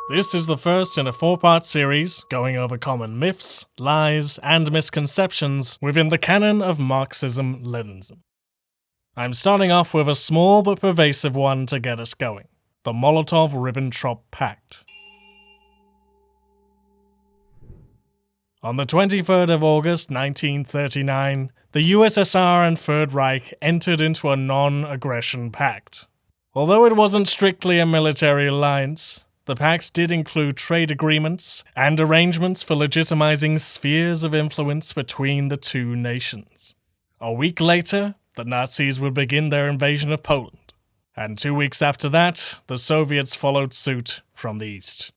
This is the first in a 4-part series going over common myths, lies, and misconceptions within the canon of Marxism-Leninism. I'm starting off with a small but pervasive one to get us going: the Molotov Ribbentrop Pact. On the 23rd of August 1939, the USSR and Third Reich entered into a non-aggression pact. Although it wasn't strictly a military alliance, the pact did include trade agreements and arrangements for legitimizing spheres of influence between the two nations. A week later, the Nazis would begin their invasion of Poland, and 2 weeks after that, the Soviets followed suit from the east.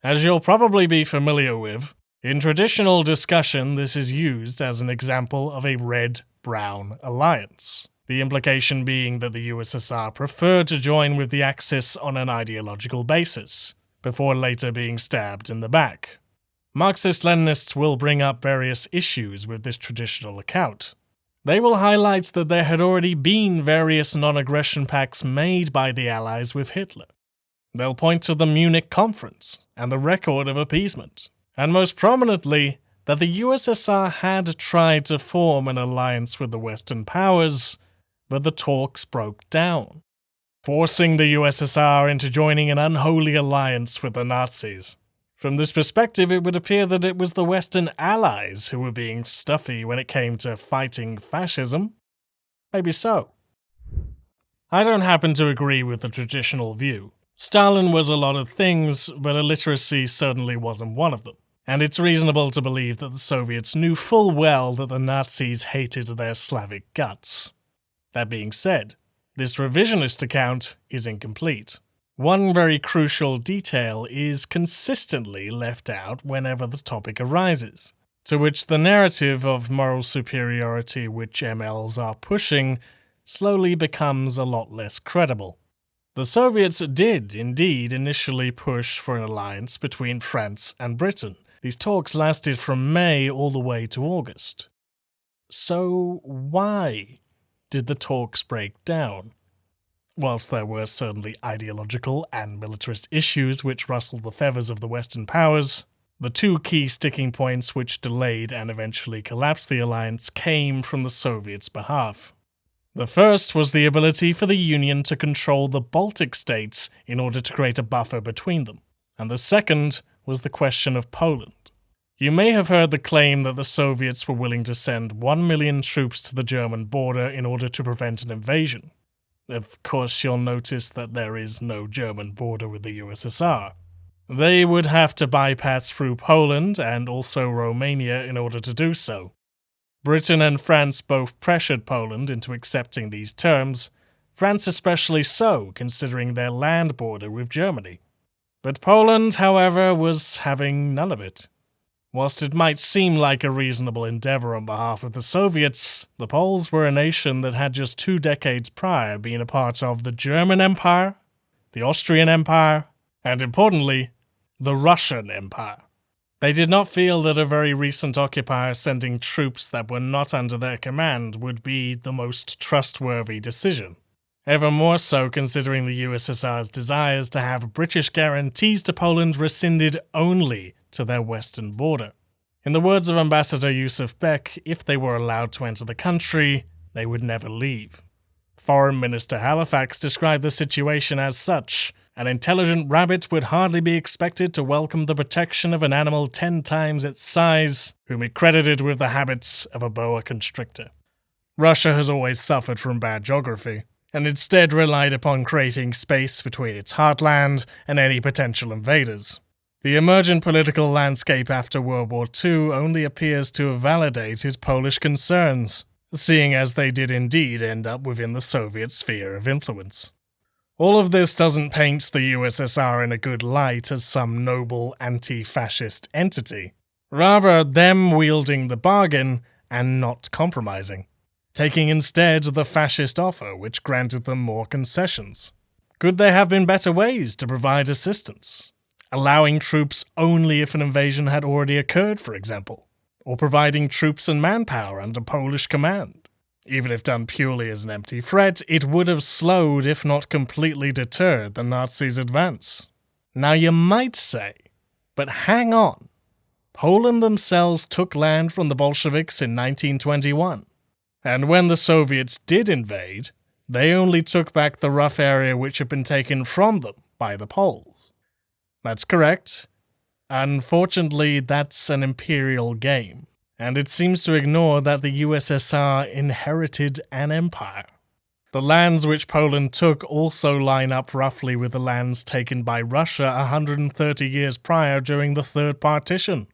As you'll probably be familiar with, in traditional discussion this is used as an example of a red-brown alliance. The implication being that the USSR preferred to join with the Axis on an ideological basis, before later being stabbed in the back. Marxist-Leninists will bring up various issues with this traditional account. They will highlight that there had already been various non-aggression pacts made by the Allies with Hitler. They'll point to the Munich Conference and the record of appeasement, and most prominently, that the USSR had tried to form an alliance with the Western powers, but the talks broke down, forcing the USSR into joining an unholy alliance with the Nazis. From this perspective, it would appear that it was the Western Allies who were being stuffy when it came to fighting fascism. Maybe so. I don't happen to agree with the traditional view. Stalin was a lot of things, but illiteracy certainly wasn't one of them. And it's reasonable to believe that the Soviets knew full well that the Nazis hated their Slavic guts. That being said, this revisionist account is incomplete. One very crucial detail is consistently left out whenever the topic arises, to which the narrative of moral superiority which MLs are pushing slowly becomes a lot less credible. The Soviets did indeed initially push for an alliance between France and Britain. These talks lasted from May all the way to August. So why did the talks break down? Whilst there were certainly ideological and militarist issues which rustled the feathers of the Western powers, the two key sticking points which delayed and eventually collapsed the alliance came from the Soviets' behalf. The first was the ability for the Union to control the Baltic states in order to create a buffer between them, and the second was the question of Poland. You may have heard the claim that the Soviets were willing to send 1 million troops to the German border in order to prevent an invasion. Of course, you'll notice that there is no German border with the USSR. They would have to bypass through Poland and also Romania in order to do so. Britain and France both pressured Poland into accepting these terms, France especially so, considering their land border with Germany. But Poland, however, was having none of it. Whilst it might seem like a reasonable endeavor on behalf of the Soviets, the Poles were a nation that had just 2 decades prior been a part of the German Empire, the Austrian Empire, and importantly, the Russian Empire. They did not feel that a very recent occupier sending troops that were not under their command would be the most trustworthy decision. Ever more so considering the USSR's desires to have British guarantees to Poland rescinded only to their western border. In the words of Ambassador Yusuf Bek, if they were allowed to enter the country, they would never leave. Foreign Minister Halifax described the situation as such: an intelligent rabbit would hardly be expected to welcome the protection of an animal 10 times its size, whom it credited with the habits of a boa constrictor. Russia has always suffered from bad geography, and instead relied upon creating space between its heartland and any potential invaders. The emergent political landscape after World War II only appears to have validated Polish concerns, seeing as they did indeed end up within the Soviet sphere of influence. All of this doesn't paint the USSR in a good light as some noble anti-fascist entity, rather them wielding the bargain and not compromising, taking instead the fascist offer which granted them more concessions. Could there have been better ways to provide assistance? Allowing troops only if an invasion had already occurred, for example, or providing troops and manpower under Polish command. Even if done purely as an empty threat, it would have slowed, if not completely deterred, the Nazis' advance. Now you might say, but hang on, Poland themselves took land from the Bolsheviks in 1921, and when the Soviets did invade, they only took back the rough area which had been taken from them by the Poles. That's correct. Unfortunately, that's an imperial game, and it seems to ignore that the USSR inherited an empire. The lands which Poland took also line up roughly with the lands taken by Russia 130 years prior during the Third Partition.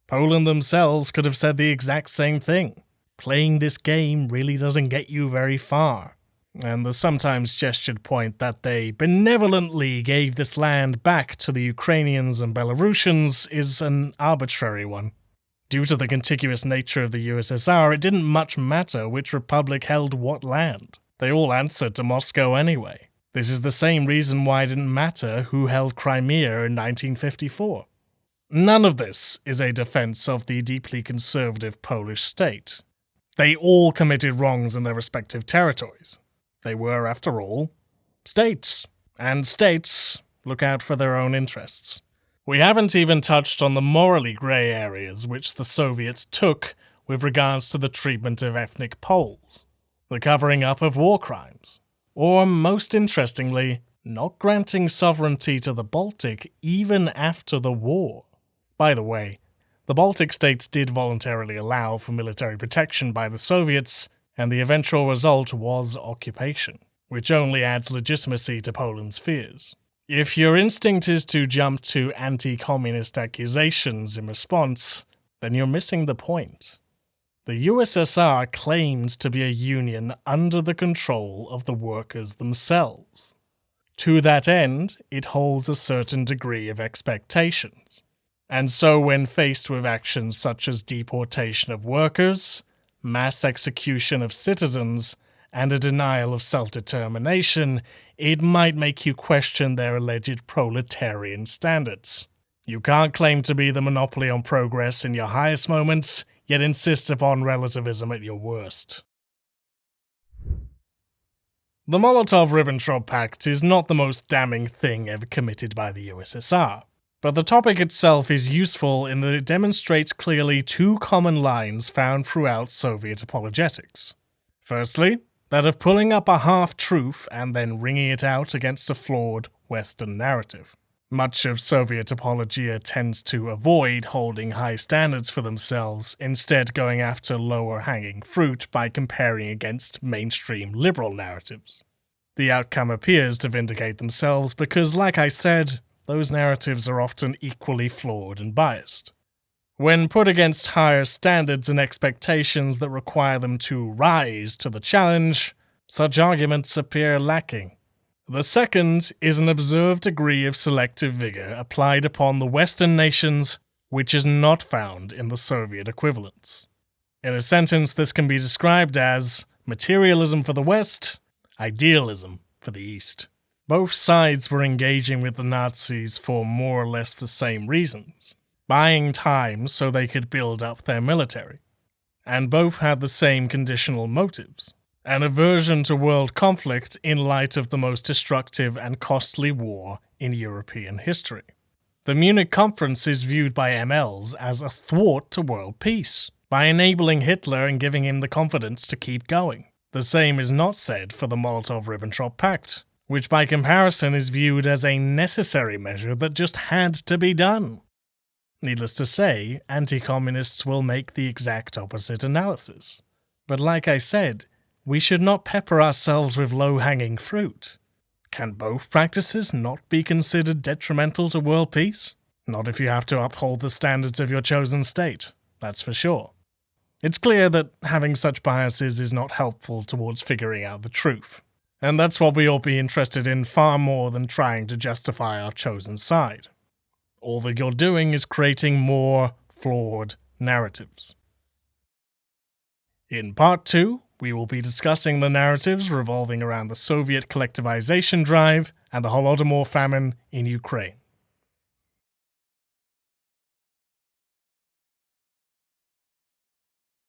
Poland themselves could have said the exact same thing. Playing this game really doesn't get you very far. And the sometimes gestured point that they benevolently gave this land back to the Ukrainians and Belarusians is an arbitrary one. Due to the contiguous nature of the USSR, it didn't much matter which republic held what land. They all answered to Moscow anyway. This is the same reason why it didn't matter who held Crimea in 1954. None of this is a defense of the deeply conservative Polish state. They all committed wrongs in their respective territories. They were, after all, states, and states look out for their own interests. We haven't even touched on the morally grey areas which the Soviets took with regards to the treatment of ethnic Poles, the covering up of war crimes, or, most interestingly, not granting sovereignty to the Baltic even after the war. By the way, the Baltic states did voluntarily allow for military protection by the Soviets, and the eventual result was occupation, which only adds legitimacy to Poland's fears. If your instinct is to jump to anti-communist accusations in response, then you're missing the point. The USSR claimed to be a union under the control of the workers themselves. To that end, it holds a certain degree of expectations. And so when faced with actions such as deportation of workers, mass execution of citizens, and a denial of self-determination, it might make you question their alleged proletarian standards. You can't claim to be the monopoly on progress in your highest moments, yet insist upon relativism at your worst. The Molotov Ribbentrop Pact is not the most damning thing ever committed by the USSR. But the topic itself is useful in that it demonstrates clearly two common lines found throughout Soviet apologetics. Firstly, that of pulling up a half-truth and then ringing it out against a flawed Western narrative. Much of Soviet apologia tends to avoid holding high standards for themselves, instead going after lower-hanging fruit by comparing against mainstream liberal narratives. The outcome appears to vindicate themselves because, like I said, those narratives are often equally flawed and biased. When put against higher standards and expectations that require them to rise to the challenge, such arguments appear lacking. The second is an observed degree of selective vigour applied upon the Western nations, which is not found in the Soviet equivalents. In a sentence, this can be described as materialism for the West, idealism for the East. Both sides were engaging with the Nazis for more or less the same reasons, buying time so they could build up their military. And both had the same conditional motives, an aversion to world conflict in light of the most destructive and costly war in European history. The Munich Conference is viewed by MLs as a thwart to world peace, by enabling Hitler and giving him the confidence to keep going. The same is not said for the Molotov Ribbentrop Pact, which by comparison is viewed as a necessary measure that just had to be done. Needless to say, anti-communists will make the exact opposite analysis. But like I said, we should not pepper ourselves with low-hanging fruit. Can both practices not be considered detrimental to world peace? Not if you have to uphold the standards of your chosen state, that's for sure. It's clear that having such biases is not helpful towards figuring out the truth. And that's what we ought to be interested in far more than trying to justify our chosen side. All that you're doing is creating more flawed narratives. In Part 2, we will be discussing the narratives revolving around the Soviet collectivization drive and the Holodomor famine in Ukraine.